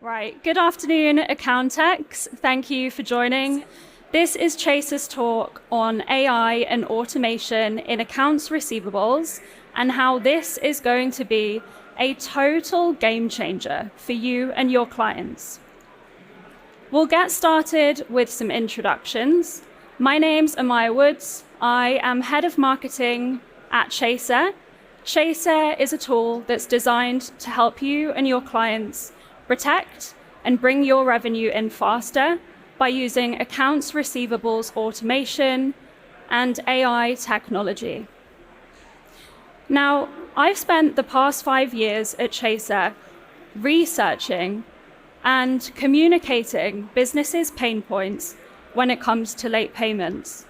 Right, good afternoon, Accountex. Thank you for joining. This is Chaser's talk on AI and automation in accounts receivables and how this is going to be a total game changer for you and your clients. We'll get started with some introductions. My name's Amaya Woods. I am head of marketing at Chaser. Chaser is a tool that's designed to help you and your clients protect and bring your revenue in faster by using accounts receivables automation and AI technology. Now, I've spent the past 5 years at Chaser researching and communicating businesses' pain points when it comes to late payments.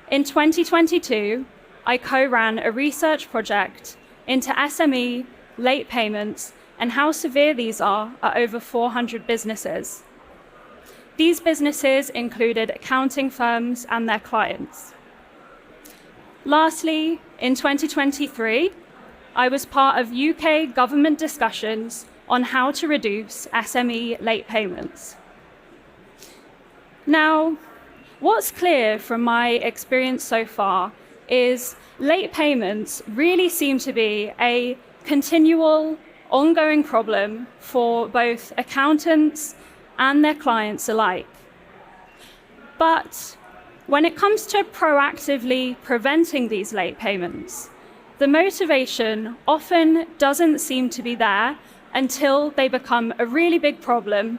In 2022, I co-ran a research project into SME late payments and how severe these are at over 400 businesses. These businesses included accounting firms and their clients. Lastly, in 2023, I was part of UK government discussions on how to reduce SME late payments. Now, what's clear from my experience so far is late payments really seem to be a continual, ongoing problem for both accountants and their clients alike. But when it comes to proactively preventing these late payments, the motivation often doesn't seem to be there until they become a really big problem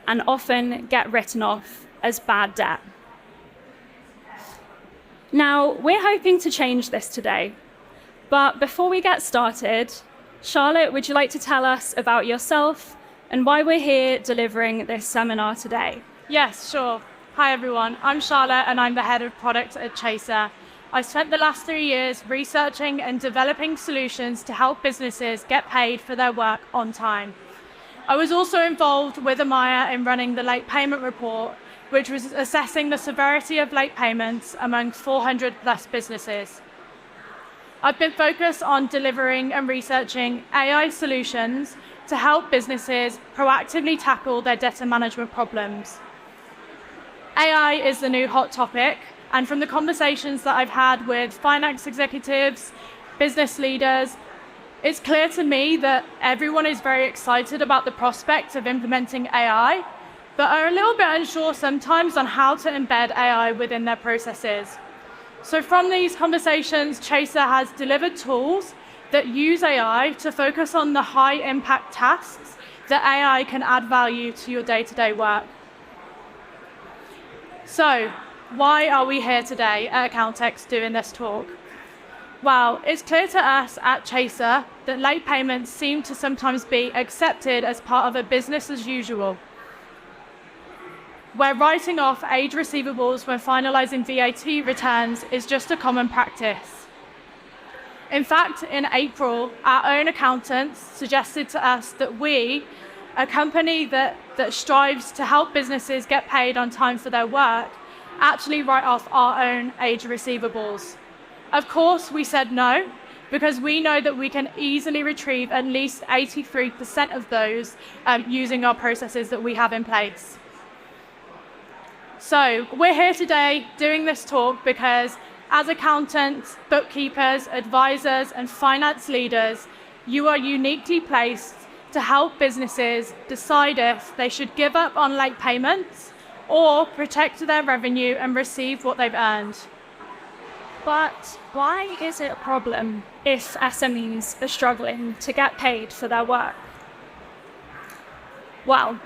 and often get written off as bad debt. Now, we're hoping to change this today, but before we get started, Charlotte, would you like to tell us about yourself and why we're here delivering this seminar today? Yes, sure. Hi everyone, I'm Charlotte and I'm the head of product at Chaser. I spent the last 3 years researching and developing solutions to help businesses get paid for their work on time. I was also involved with Amaya in running the late payment report, which was assessing the severity of late payments among 400 plus businesses. I've been focused on delivering and researching AI solutions to help businesses proactively tackle their debtor management problems. AI is the new hot topic, and from the conversations that I've had with finance executives, business leaders, it's clear to me that everyone is very excited about the prospect of implementing AI, but are a little bit unsure sometimes on how to embed AI within their processes. So from these conversations, Chaser has delivered tools that use AI to focus on the high-impact tasks that AI can add value to your day-to-day work. So, why are we here today at Accountex doing this talk? Well, it's clear to us at Chaser that late payments seem to sometimes be accepted as part of a business as usual, where writing off age receivables when finalizing VAT returns is just a common practice. In fact, in April, our own accountants suggested to us that we, a company that strives to help businesses get paid on time for their work, actually write off our own age receivables. Of course, we said no, because we know that we can easily retrieve at least 83% of those using our processes that we have in place. So we're here today doing this talk because as accountants, bookkeepers, advisors, and finance leaders, you are uniquely placed to help businesses decide if they should give up on late payments or protect their revenue and receive what they've earned. But why is it a problem if SMEs are struggling to get paid for their work? Well,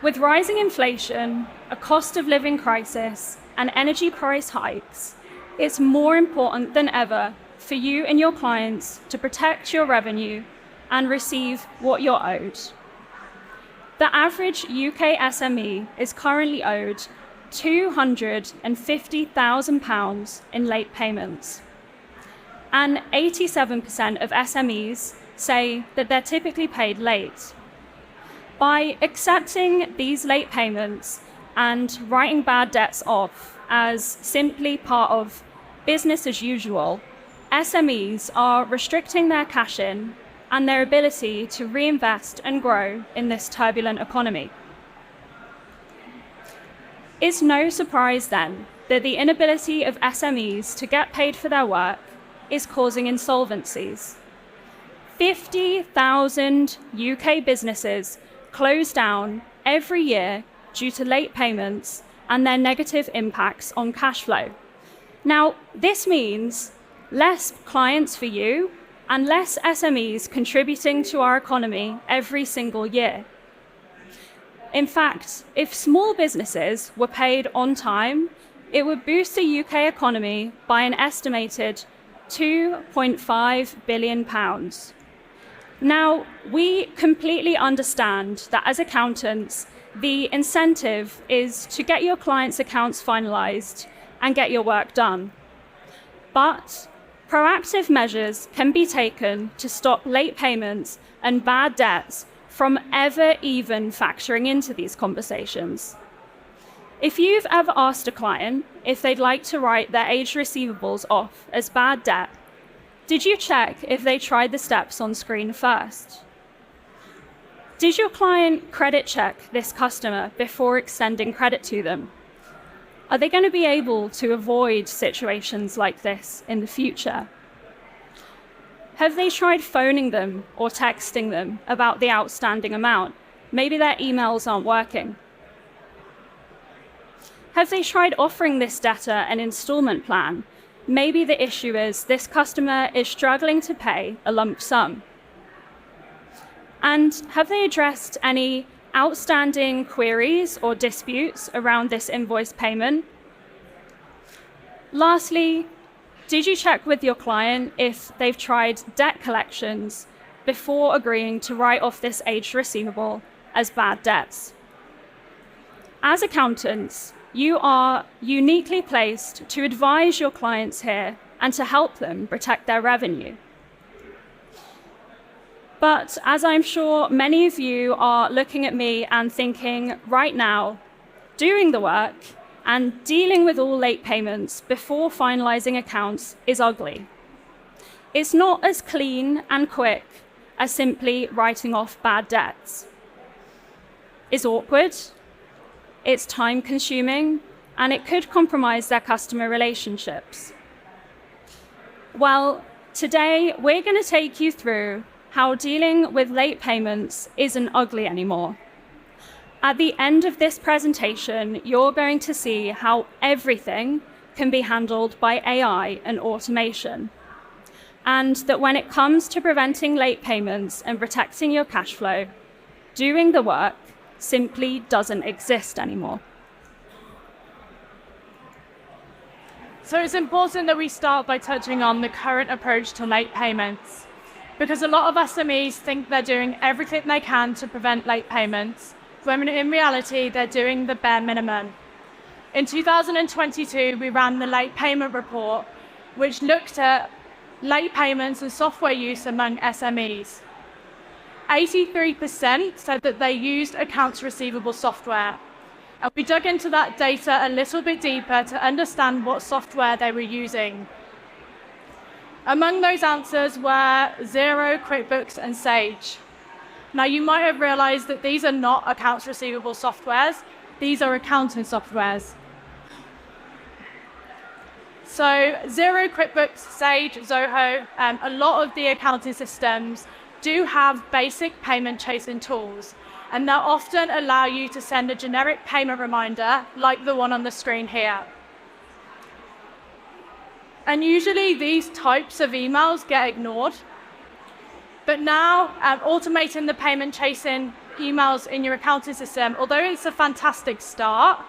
with rising inflation, a cost of living crisis, and energy price hikes, it's more important than ever for you and your clients to protect your revenue and receive what you're owed. The average UK SME is currently owed £250,000 in late payments. And 87% of SMEs say that they're typically paid late. By accepting these late payments and writing bad debts off as simply part of business as usual, SMEs are restricting their cash in and their ability to reinvest and grow in this turbulent economy. It's no surprise then that the inability of SMEs to get paid for their work is causing insolvencies. 50,000 UK businesses close down every year due to late payments and their negative impacts on cash flow. Now, this means less clients for you and less SMEs contributing to our economy every single year. In fact, if small businesses were paid on time, it would boost the UK economy by an estimated £2.5 billion. Now, we completely understand that as accountants, the incentive is to get your clients' accounts finalised and get your work done. But proactive measures can be taken to stop late payments and bad debts from ever even factoring into these conversations. If you've ever asked a client if they'd like to write their aged receivables off as bad debt, did you check if they tried the steps on screen first? Did your client credit check this customer before extending credit to them? Are they going to be able to avoid situations like this in the future? Have they tried phoning them or texting them about the outstanding amount? Maybe their emails aren't working. Have they tried offering this debtor an installment plan? Maybe the issue is this customer is struggling to pay a lump sum. And have they addressed any outstanding queries or disputes around this invoice payment? Lastly, did you check with your client if they've tried debt collections before agreeing to write off this aged receivable as bad debts? As accountants, you are uniquely placed to advise your clients here and to help them protect their revenue. But as I'm sure many of you are looking at me and thinking right now, doing the work and dealing with all late payments before finalizing accounts is ugly. It's not as clean and quick as simply writing off bad debts. It's awkward, it's time consuming, and it could compromise their customer relationships. Well, today we're going to take you through how dealing with late payments isn't ugly anymore. At the end of this presentation, you're going to see how everything can be handled by AI and automation. And that when it comes to preventing late payments and protecting your cash flow, doing the work simply doesn't exist anymore. So it's important that we start by touching on the current approach to late payments, because a lot of SMEs think they're doing everything they can to prevent late payments, when in reality they're doing the bare minimum. In 2022, we ran the Late Payment Report, which looked at late payments and software use among SMEs. 83% said that they used accounts receivable software. And we dug into that data a little bit deeper to understand what software they were using. Among those answers were Xero, QuickBooks, and Sage. Now, you might have realized that these are not accounts receivable softwares. These are accounting softwares. So Xero, QuickBooks, Sage, Zoho, a lot of the accounting systems do have basic payment chasing tools, and they'll often allow you to send a generic payment reminder like the one on the screen here. And usually these types of emails get ignored. But now, automating the payment chasing emails in your accounting system, although it's a fantastic start,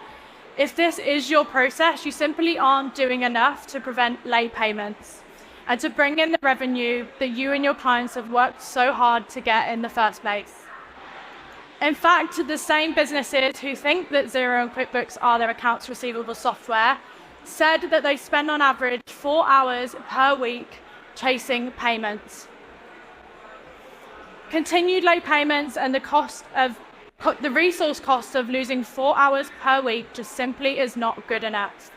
if this is your process, you simply aren't doing enough to prevent late payments and to bring in the revenue that you and your clients have worked so hard to get in the first place. In fact, the same businesses who think that Xero and QuickBooks are their accounts receivable software said that they spend on average 4 hours per week chasing payments. Continued late payments and the resource cost of losing 4 hours per week just simply is not good enough.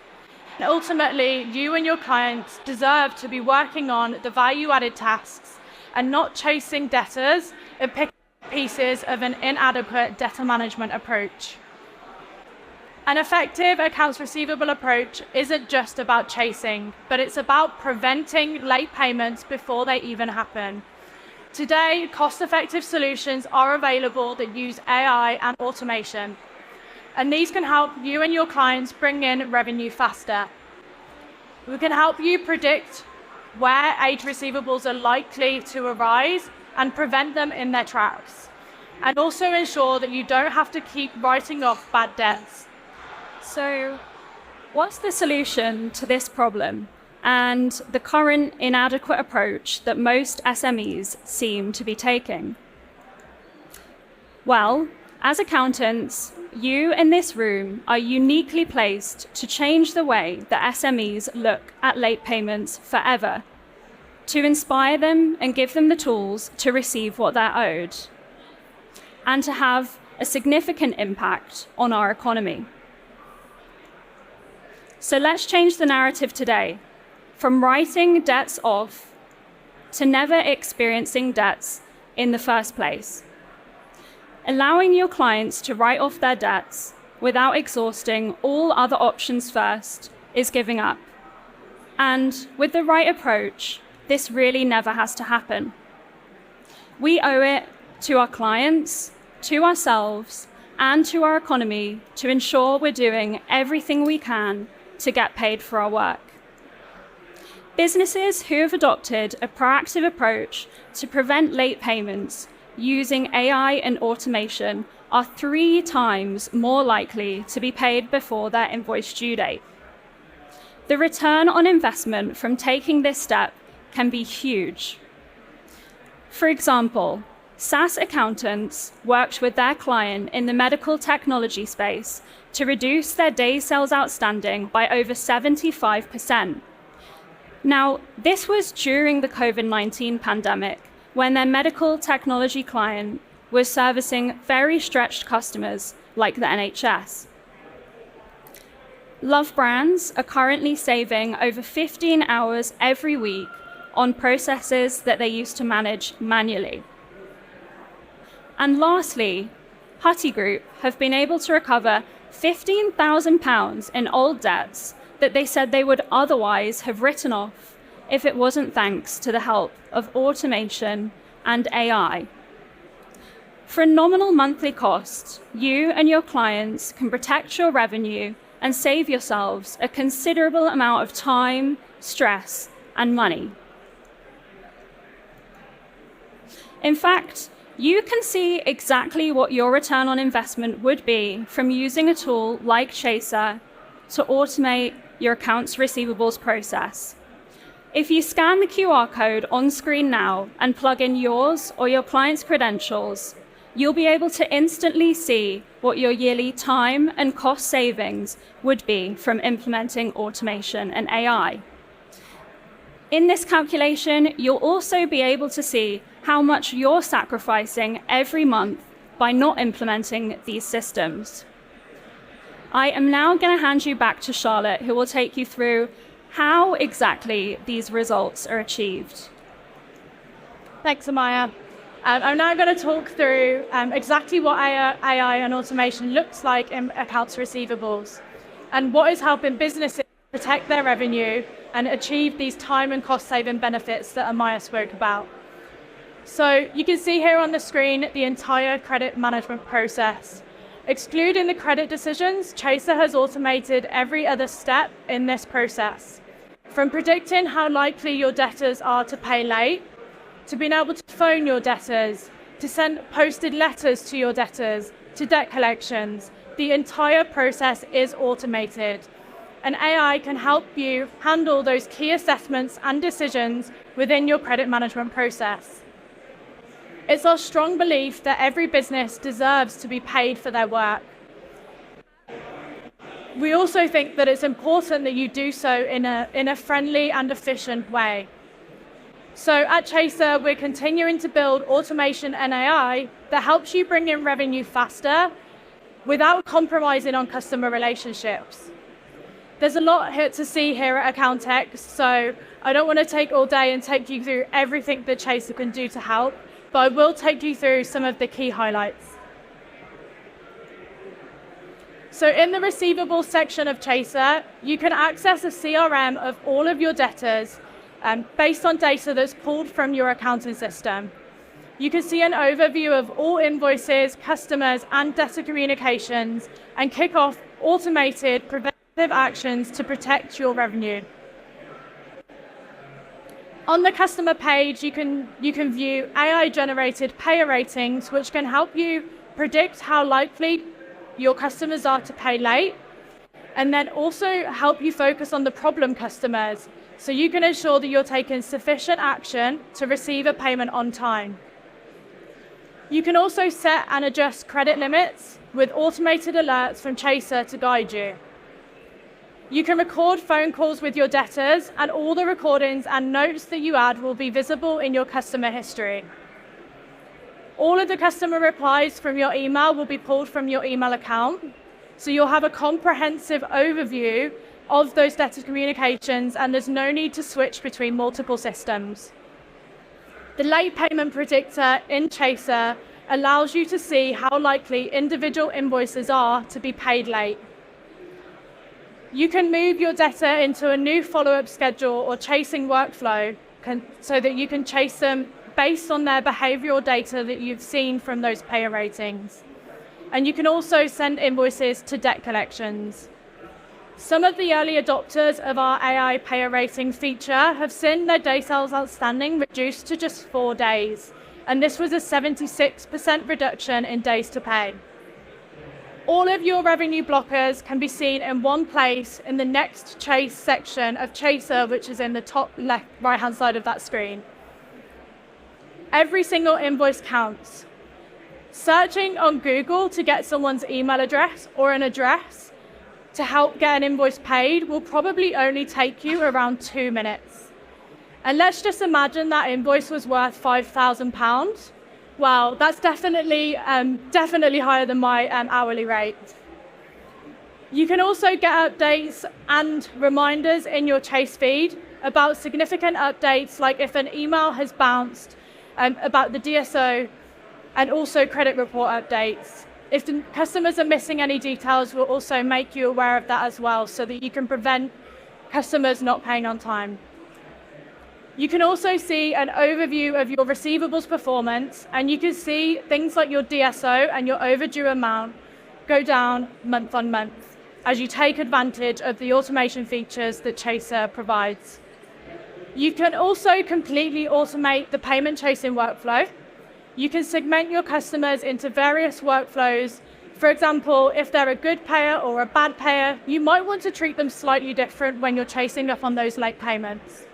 And ultimately, you and your clients deserve to be working on the value-added tasks and not chasing debtors and picking pieces of an inadequate debtor management approach. An effective accounts receivable approach isn't just about chasing, but it's about preventing late payments before they even happen. Today, cost-effective solutions are available that use AI and automation, and these can help you and your clients bring in revenue faster. We can help you predict where aged receivables are likely to arise and prevent them in their tracks, and also ensure that you don't have to keep writing off bad debts. So, what's the solution to this problem and the current inadequate approach that most SMEs seem to be taking? Well, as accountants, you in this room are uniquely placed to change the way that SMEs look at late payments forever, to inspire them and give them the tools to receive what they're owed, and to have a significant impact on our economy. So let's change the narrative today, from writing debts off to never experiencing debts in the first place. Allowing your clients to write off their debts without exhausting all other options first is giving up. And with the right approach, this really never has to happen. We owe it to our clients, to ourselves, and to our economy to ensure we're doing everything we can to get paid for our work. Businesses who have adopted a proactive approach to prevent late payments using AI and automation are 3 times more likely to be paid before their invoice due date. The return on investment from taking this step can be huge. For example, SaaS accountants worked with their client in the medical technology space to reduce their days sales outstanding by over 75%. Now, this was during the COVID-19 pandemic, when their medical technology client was servicing very stretched customers like the NHS. Love brands are currently saving over 15 hours every week on processes that they used to manage manually. And lastly, Hutty Group have been able to recover £15,000 in old debts that they said they would otherwise have written off if it wasn't thanks to the help of automation and AI. For a nominal monthly cost, you and your clients can protect your revenue and save yourselves a considerable amount of time, stress, and money. In fact, you can see exactly what your return on investment would be from using a tool like Chaser to automate your accounts receivables process. If you scan the QR code on screen now and plug in yours or your client's credentials, you'll be able to instantly see what your yearly time and cost savings would be from implementing automation and AI. In this calculation, you'll also be able to see how much you're sacrificing every month by not implementing these systems. I am now going to hand you back to Charlotte, who will take you through how exactly these results are achieved. Thanks, Amaya. I'm now going to talk through exactly what AI and automation looks like in accounts receivables and what is helping businesses protect their revenue and achieve these time and cost saving benefits that Amaya spoke about. So you can see here on the screen the entire credit management process. Excluding the credit decisions, Chaser has automated every other step in this process, from predicting how likely your debtors are to pay late, to being able to phone your debtors, to send posted letters to your debtors, to debt collections. The entire process is automated, and AI can help you handle those key assessments and decisions within your credit management process. It's our strong belief that every business deserves to be paid for their work. We also think that it's important that you do so in a friendly and efficient way. So at Chaser, we're continuing to build automation and AI that helps you bring in revenue faster without compromising on customer relationships. There's a lot here to see here at Accountex, so I don't want to take all day and take you through everything that Chaser can do to help, but I will take you through some of the key highlights. So in the receivables section of Chaser, you can access a CRM of all of your debtors based on data that's pulled from your accounting system. You can see an overview of all invoices, customers, and debtor communications, and kick off automated preventative actions to protect your revenue. On the customer page, you can view AI-generated payer ratings, which can help you predict how likely your customers are to pay late, and then also help you focus on the problem customers, so you can ensure that you're taking sufficient action to receive a payment on time. You can also set and adjust credit limits with automated alerts from Chaser to guide you. You can record phone calls with your debtors, and all the recordings and notes that you add will be visible in your customer history. All of the customer replies from your email will be pulled from your email account, so you'll have a comprehensive overview of those debtor communications, and there's no need to switch between multiple systems. The late payment predictor in Chaser allows you to see how likely individual invoices are to be paid late. You can move your debtor into a new follow-up schedule or chasing workflow so that you can chase them based on their behavioral data that you've seen from those payer ratings. And you can also send invoices to debt collections. Some of the early adopters of our AI payer rating feature have seen their day sales outstanding reduced to just 4 days, and this was a 76% reduction in days to pay. All of your revenue blockers can be seen in one place in the next chase section of Chaser, which is in the top left right-hand side of that screen. Every single invoice counts. Searching on Google to get someone's email address or an address to help get an invoice paid will probably only take you around 2 minutes. And let's just imagine that invoice was worth £5,000. Well, that's definitely higher than my hourly rate. You can also get updates and reminders in your Chase feed about significant updates, like if an email has bounced, about the DSO, and also credit report updates. If the customers are missing any details, we'll also make you aware of that as well, so that you can prevent customers not paying on time. You can also see an overview of your receivables performance, and you can see things like your DSO and your overdue amount go down month on month as you take advantage of the automation features that Chaser provides. You can also completely automate the payment chasing workflow. You can segment your customers into various workflows. For example, if they're a good payer or a bad payer, you might want to treat them slightly different when you're chasing up on those late payments.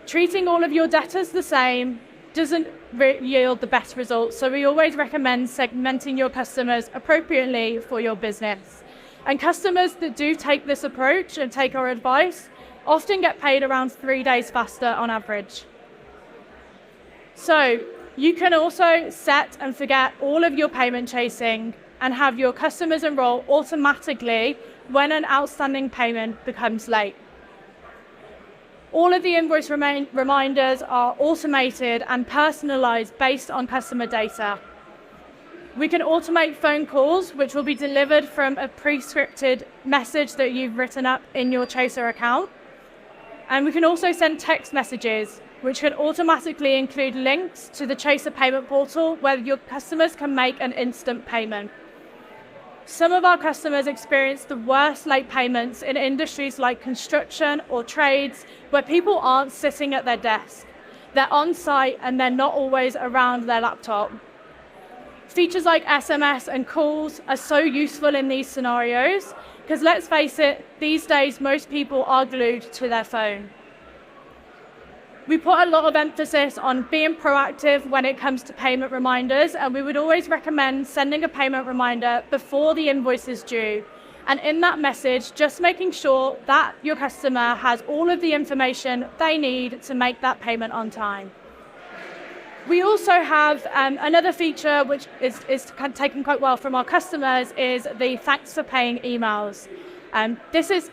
Treating all of your debtors the same doesn't yield the best results, so we always recommend segmenting your customers appropriately for your business. And customers that do take this approach and take our advice often get paid around 3 days faster on average. So you can also set and forget all of your payment chasing and have your customers enroll automatically when an outstanding payment becomes late. All of the invoice reminders are automated and personalized based on customer data. We can automate phone calls, which will be delivered from a pre-scripted message that you've written up in your Chaser account. And we can also send text messages, which can automatically include links to the Chaser payment portal where your customers can make an instant payment. Some of our customers experience the worst late payments in industries like construction or trades, where people aren't sitting at their desk. They're on site and they're not always around their laptop. Features like SMS and calls are so useful in these scenarios, because let's face it, these days most people are glued to their phone. We put a lot of emphasis on being proactive when it comes to payment reminders, and we would always recommend sending a payment reminder before the invoice is due. And in that message, just making sure that your customer has all of the information they need to make that payment on time. We also have another feature which is taken quite well from our customers, is the thanks for paying emails. This is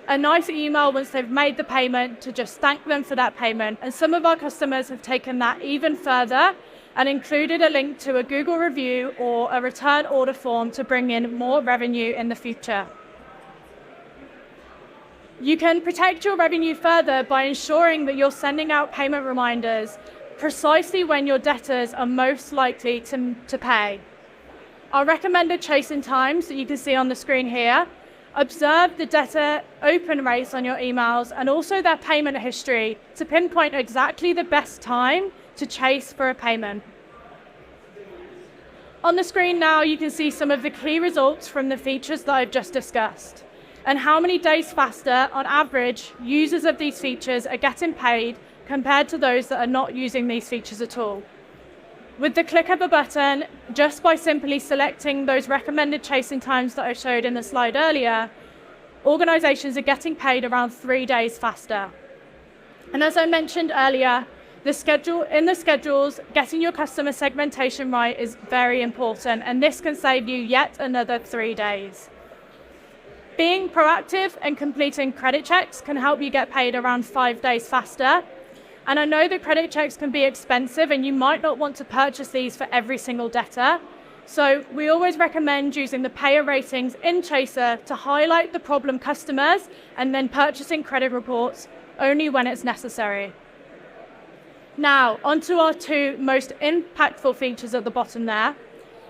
a nice email once they've made the payment to just thank them for that payment. And some of our customers have taken that even further and included a link to a Google review or a return order form to bring in more revenue in the future. You can protect your revenue further by ensuring that you're sending out payment reminders precisely when your debtors are most likely to pay. Our recommended chasing times that you can see on the screen here. Observe the debtor open rates on your emails and also their payment history to pinpoint exactly the best time to chase for a payment. On the screen now, you can see some of the key results from the features that I've just discussed and how many days faster, on average, users of these features are getting paid compared to those that are not using these features at all. With the click of a button, just by simply selecting those recommended chasing times that I showed in the slide earlier, organizations are getting paid around 3 days faster. And as I mentioned earlier, in the schedules, getting your customer segmentation right is very important, and this can save you yet another 3 days. Being proactive and completing credit checks can help you get paid around 5 days faster. And I know that credit checks can be expensive and you might not want to purchase these for every single debtor. So we always recommend using the payer ratings in Chaser to highlight the problem customers and then purchasing credit reports only when it's necessary. Now, onto our two most impactful features at the bottom there.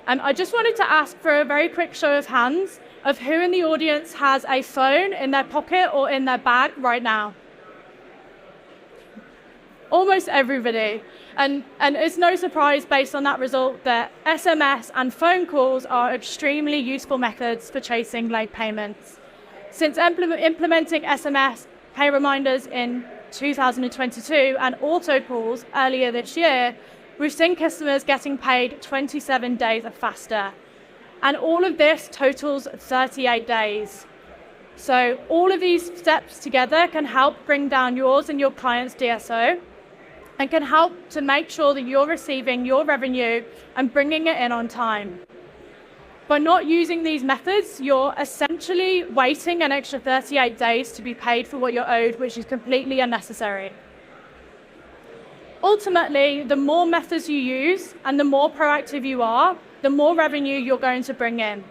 I just wanted to ask for a very quick show of hands of who in the audience has a phone in their pocket or in their bag right now. Almost everybody. And it's no surprise based on that result that SMS and phone calls are extremely useful methods for chasing late payments. Since implementing SMS pay reminders in 2022 and auto calls earlier this year, we've seen customers getting paid 27 days faster. And all of this totals 38 days. So all of these steps together can help bring down yours and your client's DSO and can help to make sure that you're receiving your revenue and bringing it in on time. By not using these methods, you're essentially waiting an extra 38 days to be paid for what you're owed, which is completely unnecessary. Ultimately, the more methods you use and the more proactive you are, the more revenue you're going to bring in.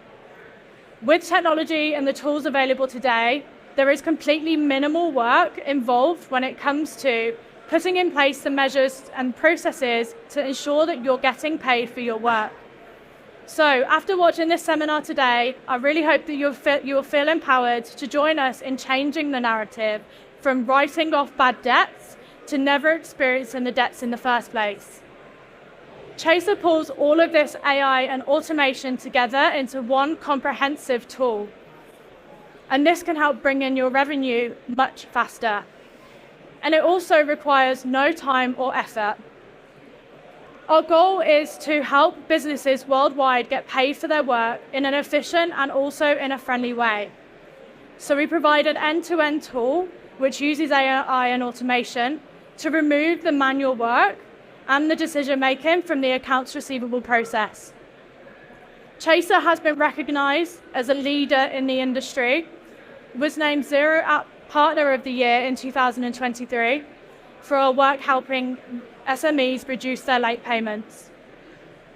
With technology and the tools available today, there is completely minimal work involved when it comes to putting in place the measures and processes to ensure that you're getting paid for your work. So after watching this seminar today, I really hope that you will feel empowered to join us in changing the narrative from writing off bad debts to never experiencing the debts in the first place. Chaser pulls all of this AI and automation together into one comprehensive tool. And this can help bring in your revenue much faster. And it also requires no time or effort. Our goal is to help businesses worldwide get paid for their work in an efficient and also in a friendly way. So we provide an end-to-end tool which uses AI and automation to remove the manual work and the decision-making from the accounts receivable process. Chaser has been recognized as a leader in the industry, was named Zero App Partner of the Year in 2023 for our work helping SMEs reduce their late payments.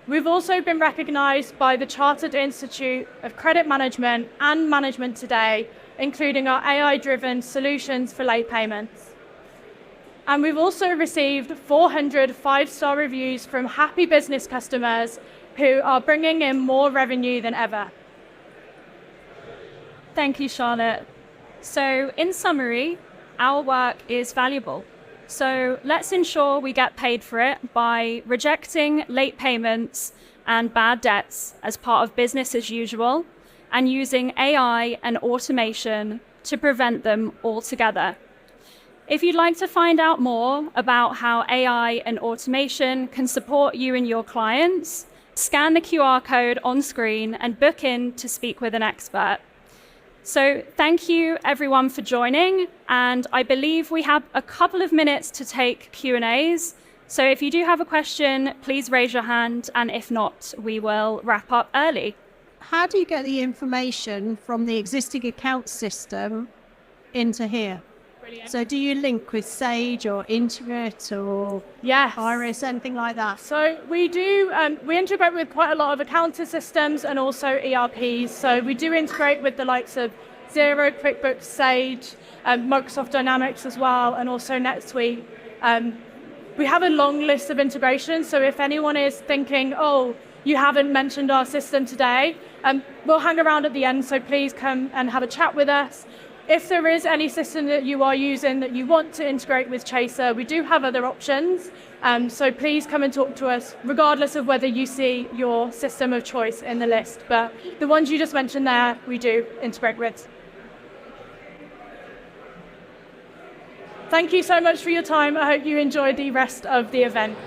We've also been recognized by the Chartered Institute of Credit Management and Management Today, including our AI-driven solutions for late payments. And we've also received 400 five-star reviews from happy business customers who are bringing in more revenue than ever. Thank you, Charlotte. So in summary, our work is valuable. So let's ensure we get paid for it by rejecting late payments and bad debts as part of business as usual and using AI and automation to prevent them altogether. If you'd like to find out more about how AI and automation can support you and your clients, scan the QR code on screen and book in to speak with an expert. So thank you everyone for joining, and I believe we have a couple of minutes to take Q&As. So if you do have a question, please raise your hand, and if not, we will wrap up early. How do you get the information from the existing account system into here. Brilliant. So do you link with Sage or Intuit or Yes. Iris, anything like that? So we do, we integrate with quite a lot of accounting systems and also ERPs. So we do integrate with the likes of Xero, QuickBooks, Sage, Microsoft Dynamics as well, and also NetSuite. We have a long list of integrations. So if anyone is thinking, oh, you haven't mentioned our system today, we'll hang around at the end. So please come and have a chat with us. If there is any system that you are using that you want to integrate with Chaser, we do have other options. So please come and talk to us, regardless of whether you see your system of choice in the list. But the ones you just mentioned there, we do integrate with. Thank you so much for your time. I hope you enjoy the rest of the event.